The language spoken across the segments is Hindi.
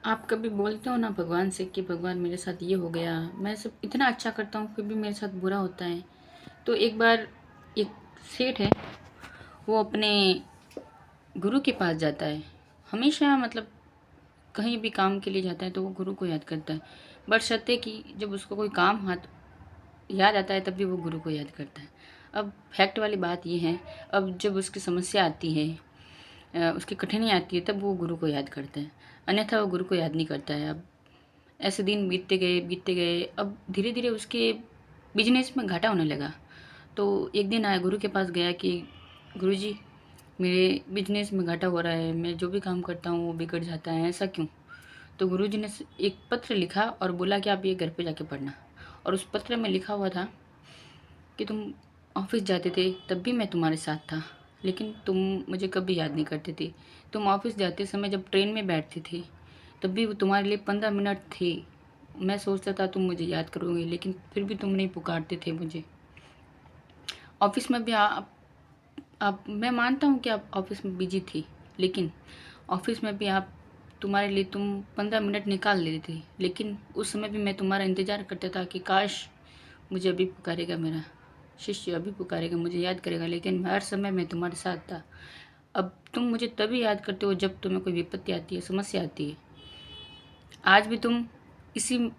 आप कभी बोलते हो ना भगवान से कि भगवान मेरे साथ ये हो गया, मैं सब इतना अच्छा करता हूँ फिर भी मेरे साथ बुरा होता है। तो एक बार एक सेठ है, वो अपने गुरु के पास जाता है। हमेशा मतलब कहीं भी काम के लिए जाता है तो वो गुरु को याद करता है। बशर्ते कि जब उसको कोई काम हाथ याद आता है तब भी वो गुरु को याद करता है। अब फैक्ट वाली बात ये है, अब जब उसकी समस्या आती है, उसकी कठिनाई आती है, तब वो गुरु को याद करता है, अन्यथा वो गुरु को याद नहीं करता है। अब ऐसे दिन बीतते गए, अब धीरे धीरे उसके बिजनेस में घाटा होने लगा। तो एक दिन आया, गुरु के पास गया कि गुरुजी, मेरे बिजनेस में घाटा हो रहा है, मैं जो भी काम करता हूँ वो बिगड़ जाता है, ऐसा क्यों? तो गुरुजी ने एक पत्र लिखा और बोला कि आप ये घर पे जाके पढ़ना। और उस पत्र में लिखा हुआ था कि तुम ऑफिस जाते थे तब भी मैं तुम्हारे साथ था, लेकिन तुम मुझे कभी याद नहीं करते थे। तुम ऑफिस जाते समय जब ट्रेन में बैठते थे तब भी वो तुम्हारे लिए 15 मिनट थे। मैं सोचता था तुम मुझे याद करोगे, लेकिन फिर भी तुम नहीं पुकारते थे मुझे। ऑफिस में भी आप मैं मानता हूँ कि आप ऑफिस में बिजी थी, लेकिन ऑफिस में भी आप तुम्हारे लिए तुम 15 मिनट निकाल लेते थे, लेकिन उस समय भी मैं तुम्हारा इंतज़ार करता था कि काश मुझे अभी पुकारेगा मेरा शिष्य, अभी पुकारेगा, मुझे याद करेगा, लेकिन हर समय मैं तुम्हारे साथ था। अब तुम मुझे तभी याद करते हो जब तुम्हें कोई विपत्ति आती है, समस्या आती है। आज भी तुम इसी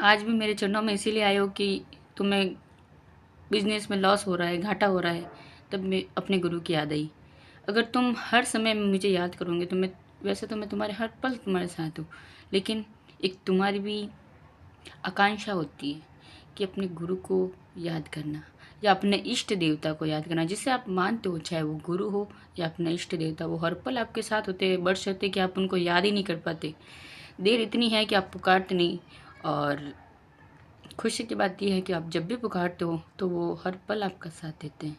आज भी मेरे चरणों में इसीलिए आए हो कि तुम्हें बिजनेस में लॉस हो रहा है, घाटा हो रहा है, तब मैं अपने गुरु की याद आई। अगर तुम हर समय मुझे याद करोगे तो मैं, वैसे तो मैं तुम्हारे हर पल तुम्हारे साथ हूँ, लेकिन एक तुम्हारी भी आकांक्षा होती है कि अपने गुरु को याद करना या अपने इष्ट देवता को याद करना, जिसे आप मानते हो, चाहे वो गुरु हो या अपना इष्ट देवता, वो हर पल आपके साथ होते हैं, बशर्ते कि आप उनको याद ही नहीं कर पाते। देर इतनी है कि आप पुकारते नहीं। और खुशी की बात यह है कि आप जब भी पुकारते हो तो वो हर पल आपका साथ देते हैं।